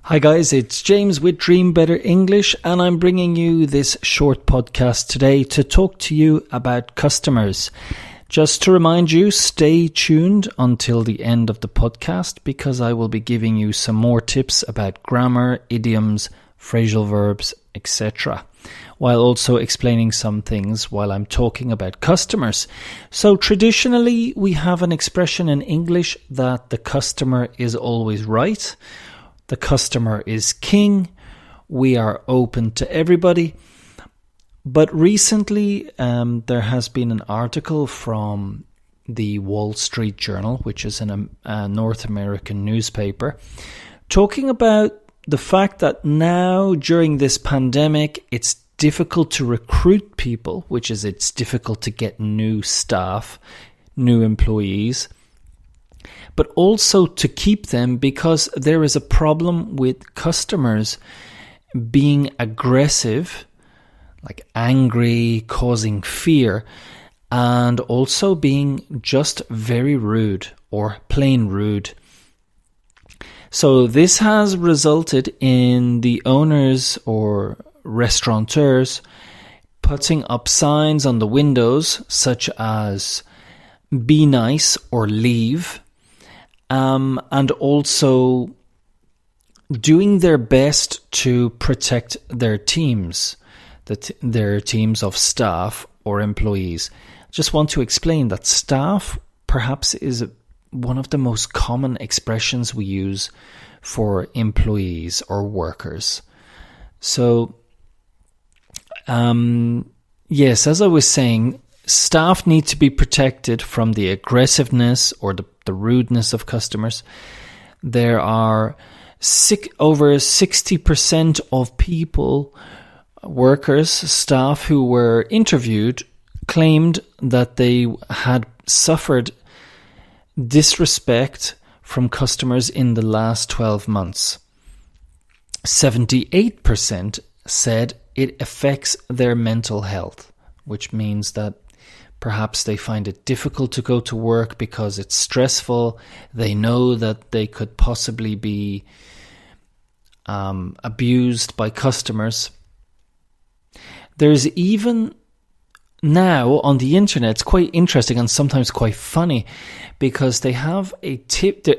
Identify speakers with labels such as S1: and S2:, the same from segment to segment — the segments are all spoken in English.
S1: Hi guys, it's James with Dream Better English, and I'm bringing you this short podcast today to talk to you about customers. Just to remind you, stay tuned until the end of the podcast because I will be giving you some more tips about grammar, idioms, phrasal verbs, etc., while also explaining some things while I'm talking about customers. So traditionally, we have an expression in English that the customer is always right. The customer is king. We are open to everybody. But recently, there has been an article from the Wall Street Journal, which is a North American newspaper, talking about the fact that now, during this pandemic, it's difficult to recruit people, which is it's difficult to get new staff, new employees, but also to keep them because there is a problem with customers being aggressive, like angry, causing fear, and also being just very rude or plain rude. So this has resulted in the owners or restaurateurs putting up signs on the windows such as "Be nice" or "Leave." And also doing their best to protect their teams, their teams of staff or employees. I just want to explain that staff perhaps is one of the most common expressions we use for employees or workers. So, yes, as I was saying, staff need to be protected from the aggressiveness or the rudeness of customers. There are over 60% of people, workers, staff who were interviewed claimed that they had suffered disrespect from customers in the last 12 months. 78% said it affects their mental health, which means that perhaps they find it difficult to go to work because it's stressful. They know that they could possibly be abused by customers. There's even now on the internet, it's quite interesting and sometimes quite funny because they have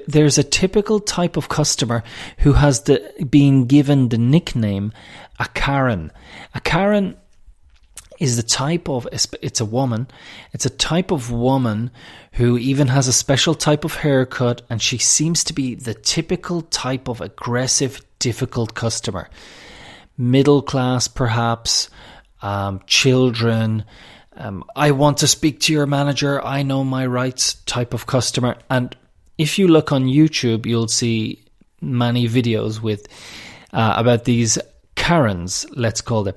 S1: there's a typical type of customer who has been given the nickname a Karen. A Karen is the type of, it's a woman, it's a type of woman who even has a special type of haircut, and she seems to be the typical type of aggressive, difficult customer. Middle class, perhaps, children, I want to speak to your manager, I know my rights type of customer. And if you look on YouTube, you'll see many videos with about these Karens, let's call them.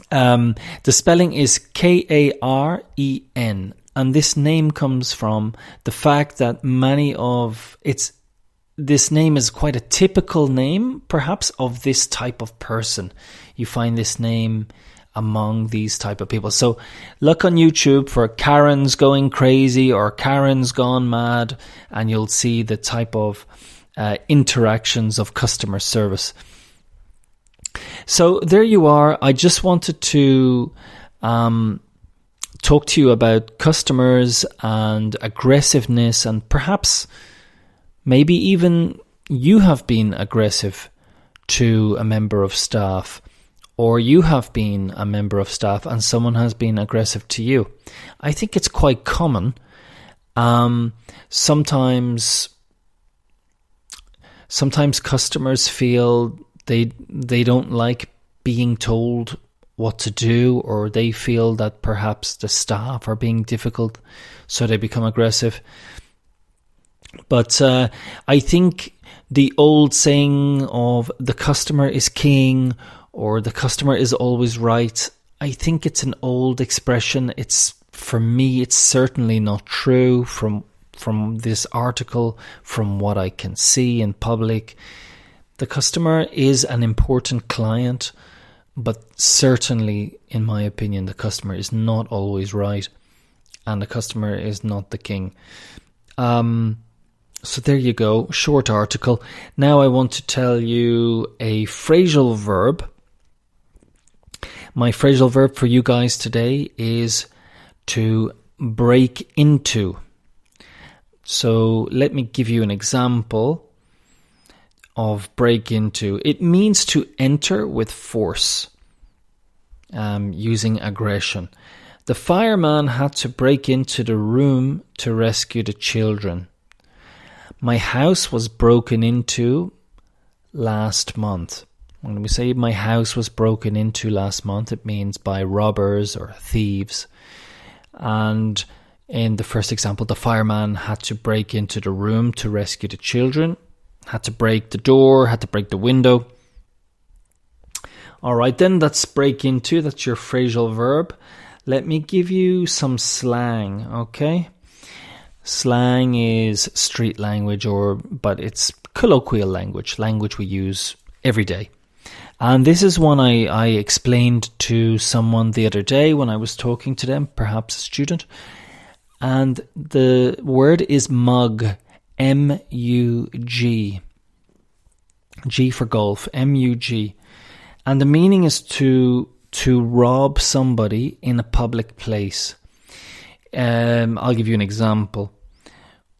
S1: The spelling is Karen, and this name comes from the fact that this name is quite a typical name, perhaps, of this type of person. You find this name among these type of people. So look on YouTube for Karen's going crazy or Karen's gone mad, and you'll see the type of interactions of customer service. So there you are. I just wanted to talk to you about customers and aggressiveness, and perhaps maybe even you have been aggressive to a member of staff, or you have been a member of staff and someone has been aggressive to you. I think it's quite common. Sometimes customers feel they don't like being told what to do, or they feel that perhaps the staff are being difficult, so they become aggressive. But I think the old saying of the customer is king or the customer is always right, I think it's an old expression. For me, it's certainly not true from this article, from what I can see in public. The customer is an important client, but certainly, in my opinion, the customer is not always right, and the customer is not the king. So there you go, short article. Now I want to tell you a phrasal verb. My phrasal verb for you guys today is to break into. So let me give you an example of break into. It means to enter with force, using aggression. The fireman had to break into the room to rescue the children. My house was broken into last month. When we say my house was broken into last month, it means by robbers or thieves. And in the first example, the fireman had to break into the room to rescue the children, had to break the door, had to break the window. All right, then that's break into. That's your phrasal verb. Let me give you some slang, okay? Slang is street language, but it's colloquial language we use every day. And this is one I explained to someone the other day when I was talking to them, perhaps a student. And the word is mug, M-U-G. G for golf, M-U-G. And the meaning is to rob somebody in a public place. I'll give you an example.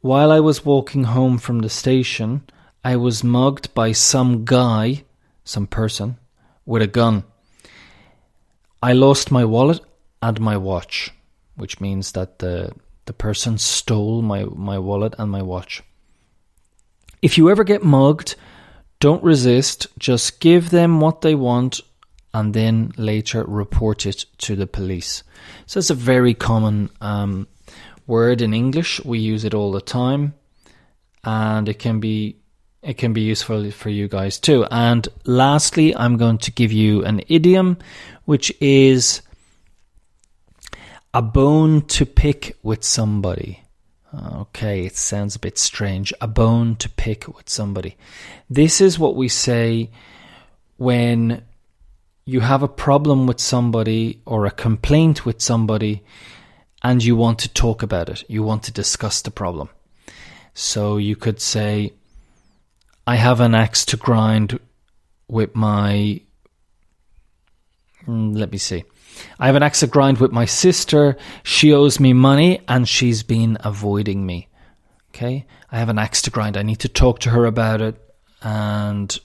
S1: While I was walking home from the station, I was mugged by some person, with a gun. I lost my wallet and my watch, which means that the person stole my wallet and my watch. If you ever get mugged, don't resist. Just give them what they want and then later report it to the police. So it's a very common word in English. We use it all the time, and it can be useful for you guys too. And lastly, I'm going to give you an idiom, which is a bone to pick with somebody. Okay, it sounds a bit strange. A bone to pick with somebody. This is what we say when you have a problem with somebody or a complaint with somebody and you want to talk about it. You want to discuss the problem. So you could say, I have an axe to grind with my... Let me see. I have an axe to grind with my sister. She owes me money and she's been avoiding me. Okay? I have an axe to grind. I need to talk to her about it and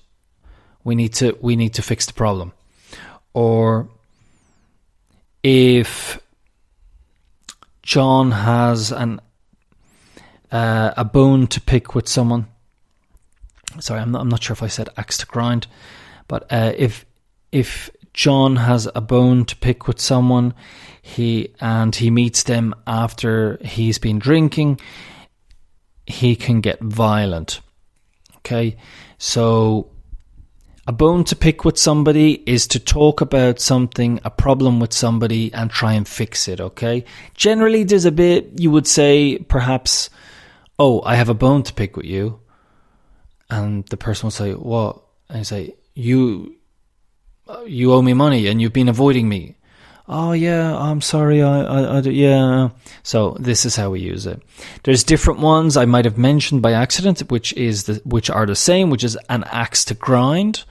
S1: we need to fix the problem. Or if John has a bone to pick with someone. Sorry, I'm not sure if I said axe to grind, but if John has a bone to pick with someone, he meets them after he's been drinking, he can get violent. Okay, so a bone to pick with somebody is to talk about something, a problem with somebody, and try and fix it, okay? Generally, there's a bit, you would say, perhaps, oh, I have a bone to pick with you. And the person will say, what? And you say, you owe me money and you've been avoiding me. Oh, yeah, I'm sorry, yeah. So this is how we use it. There's different ones I might have mentioned by accident, which are the same, which is an axe to grind.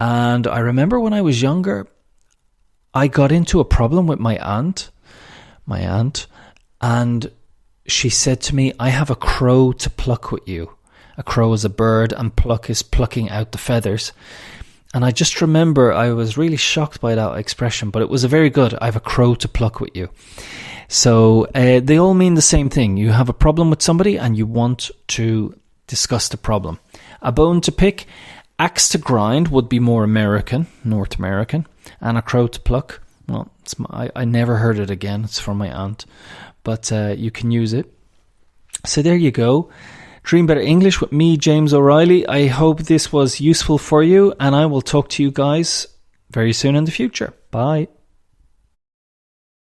S1: And I remember when I was younger, I got into a problem with my aunt, and she said to me, I have a crow to pluck with you. A crow is a bird and pluck is plucking out the feathers. And I just remember I was really shocked by that expression, but it was a very good, I have a crow to pluck with you. So they all mean the same thing. You have a problem with somebody and you want to discuss the problem. A bone to pick, axe to grind would be more American, North American, and a crow to pluck. Well, I never heard it again. It's from my aunt, but you can use it. So there you go. Dream Better English with me, James O'Reilly. I hope this was useful for you, and I will talk to you guys very soon in the future. Bye.